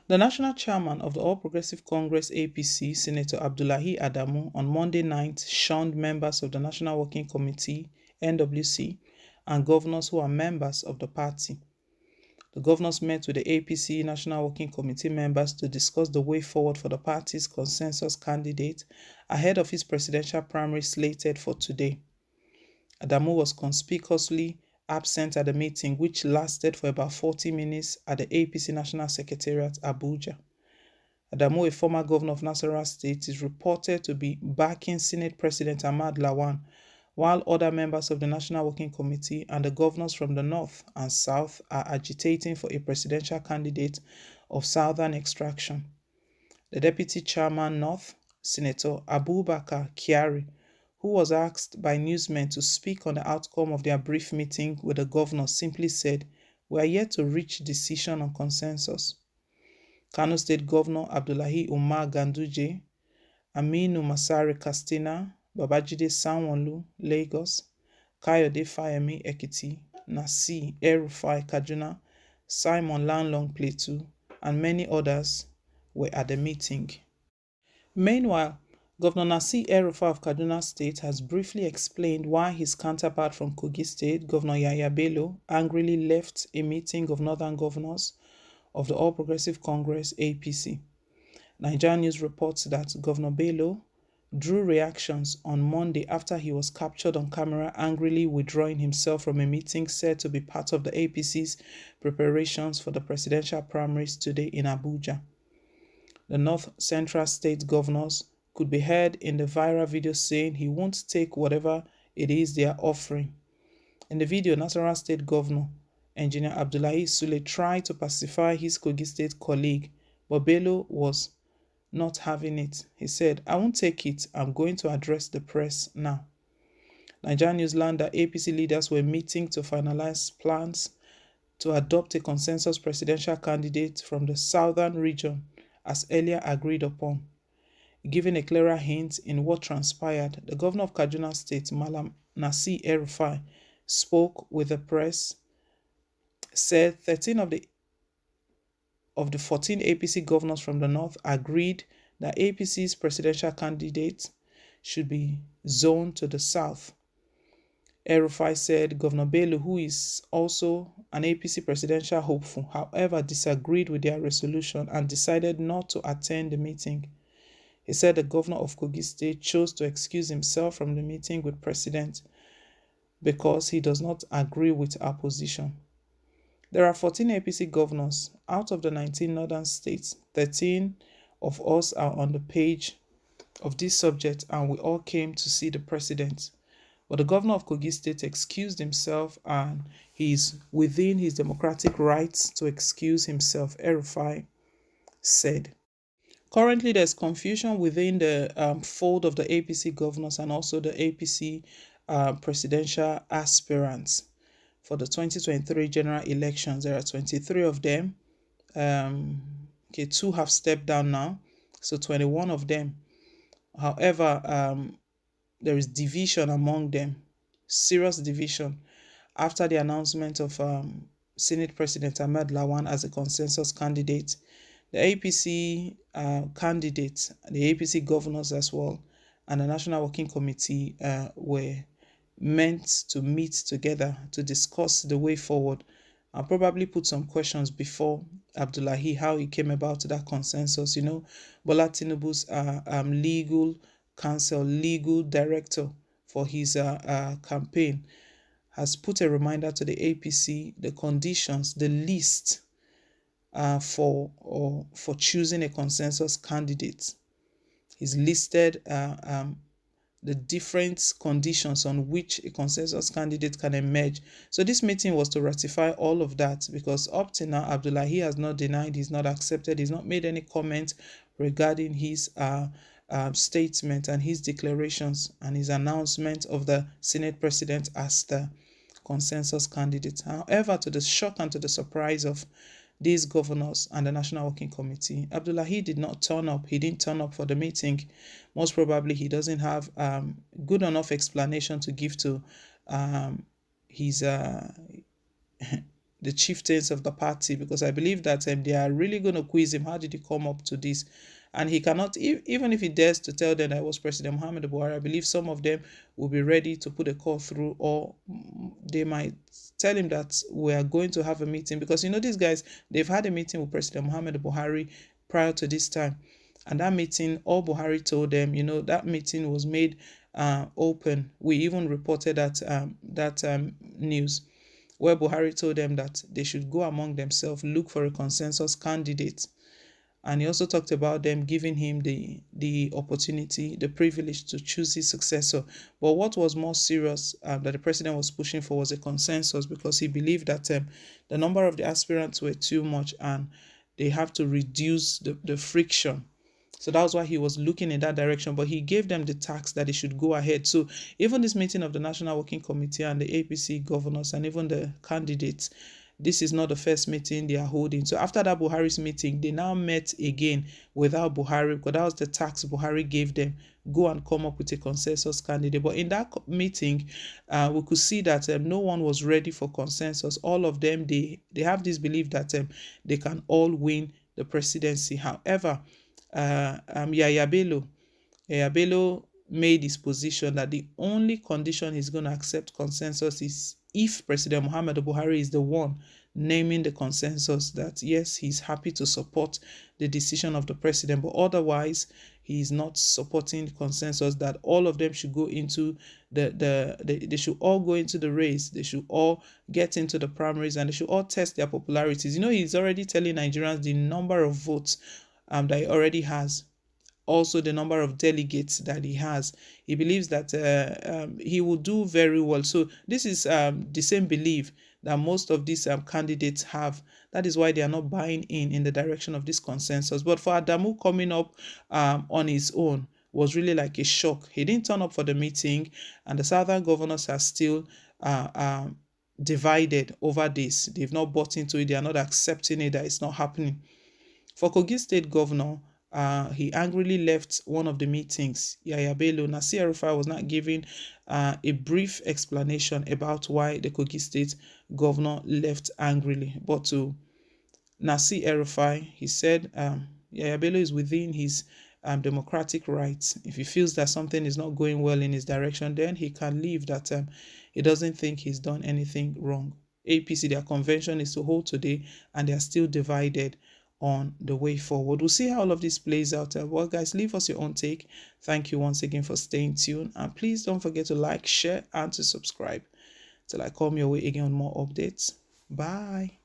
The national chairman of the All Progressive Congress APC, Senator Abdullahi Adamu, on Monday night shunned members of the National Working Committee (NWC) and governors who are members of the party. The governors met with the APC National Working Committee members to discuss the way forward for the party's consensus candidate ahead of its presidential primary slated for today. Adamu was conspicuously absent at the meeting, which lasted for about 40 minutes at the APC National Secretariat, Abuja. Adamu, a former governor of Nasarawa State, is reported to be backing Senate President Ahmad Lawan, while other members of the National Working Committee and the governors from the North and South are agitating for a presidential candidate of Southern extraction. The Deputy Chairman North, Senator Abubakar Kyari, who was asked by newsmen to speak on the outcome of their brief meeting with the governor, simply said, "We are yet to reach decision on consensus." Kano State Governor Abdullahi Umar Ganduje, Aminu Masari Katsina, Babajide Sanwo-Olu Lagos, Kayode Fayemi Ekiti, Nasir El-Rufai Kaduna, Simon Lalong Plateau, and many others were at the meeting. Meanwhile, Governor Nasir El-Rufai of Kaduna State has briefly explained why his counterpart from Kogi State, Governor Yahaya Bello, angrily left a meeting of northern governors of the All Progressive Congress (APC). Nigerian News reports that Governor Bello drew reactions on Monday after he was captured on camera angrily withdrawing himself from a meeting said to be part of the APC's preparations for the presidential primaries today in Abuja. The North Central State governors could be heard in the viral video saying he won't take whatever it is they are offering. In the video, Nasarawa State Governor Engineer Abdullahi Sule tried to pacify his Kogi State colleague, but Bello was not having it. He said, "I won't take it. I'm going to address the press now." Nigerian News learned that APC leaders were meeting to finalize plans to adopt a consensus presidential candidate from the southern region as earlier agreed upon. Giving a clearer hint in what transpired, the governor of Kaduna State, Malam Nasir El-Rufai, spoke with the press, said 13 of the 14 APC governors from the north agreed that APC's presidential candidate should be zoned to the south. El-Rufai said Governor Bello, who is also an APC presidential hopeful, however, disagreed with their resolution and decided not to attend the meeting. He said the governor of Kogi State chose to excuse himself from the meeting with President because he does not agree with our position. There are 14 APC governors. Out of the 19 northern states, 13 of us are on the page of this subject and we all came to see the president. But the governor of Kogi State excused himself and he is within his democratic rights to excuse himself, El-Rufai said. Currently, there's confusion within the fold of the APC governors and also the APC presidential aspirants for the 2023 general elections. There are 23 of them. Two have stepped down now, so 21 of them. However, there is division among them, serious division, after the announcement of Senate President Ahmed Lawan as a consensus candidate. The APC candidates, the APC governors as well, and the National Working Committee were meant to meet together to discuss the way forward. I'll probably put some questions before Abdullahi, how he came about that consensus. Bola Tinubu's legal counsel, legal director for his campaign, has put a reminder to the APC, the conditions, the list for choosing a consensus candidate. He's listed the different conditions on which a consensus candidate can emerge. So this meeting was to ratify all of that because up to now, Abdullahi has not denied, he's not accepted, he's not made any comment regarding his statement and his declarations and his announcement of the Senate President as the consensus candidate. However, to the shock and to the surprise of these governors and the National Working Committee, Abdullahi did not turn up. He didn't turn up for the meeting. Most probably, he doesn't have good enough explanation to give to his the the chieftains of the party, because I believe that they are really going to quiz him. How did he come up to this? And he cannot, even if he dares to tell them that it was President Muhammad Buhari, I believe some of them will be ready to put a call through, or they might tell him that we are going to have a meeting, because these guys, they've had a meeting with President Muhammad Buhari prior to this time. And that meeting, all Buhari told them, that meeting was made open. We even reported that news, where Buhari told them that they should go among themselves, look for a consensus candidate. And he also talked about them giving him the opportunity, the privilege to choose his successor. But what was more serious that the president was pushing for was a consensus, because he believed that the number of the aspirants were too much and they have to reduce the friction. So that was why he was looking in that direction, but he gave them the task that they should go ahead. So even this meeting of the National Working Committee and the APC governors and even the candidates, this is not the first meeting they are holding. So after that Buhari's meeting, they now met again without Buhari, because that was the task Buhari gave them: go and come up with a consensus candidate. But in that meeting, we could see that no one was ready for consensus. All of them, they have this belief that they can all win the presidency. However, Yaya Bello made his position that the only condition he's going to accept consensus is if President Muhammad Buhari is the one naming the consensus, that yes, he's happy to support the decision of the president, but otherwise he's not supporting consensus, that all of them should go into they should all go into the race, they should all get into the primaries, and they should all test their popularities. He's already telling Nigerians the number of votes that he already has, also the number of delegates that he has. He believes that he will do very well. So this is the same belief that most of these candidates have. That is why they are not buying in the direction of this consensus. But for Adamu, coming up on his own was really like a shock. He didn't turn up for the meeting, and the southern governors are still divided over this. They've not bought into it. They are not accepting it, that it's not happening. For Kogi State Governor, he angrily left one of the meetings. Yaya Bello, Nasir El-Rufai was not giving a brief explanation about why the Kogi State Governor left angrily. But to Nasir El-Rufai, he said Yaya Bello is within his democratic rights. If he feels that something is not going well in his direction, then he can leave, that he doesn't think he's done anything wrong. APC, their convention is to hold today, and they are still divided on the way forward. We'll see how all of this plays out. Well, guys, leave us your own take. Thank you once again for staying tuned, and please don't forget to like, share, and to subscribe till I come your way again on more updates. Bye.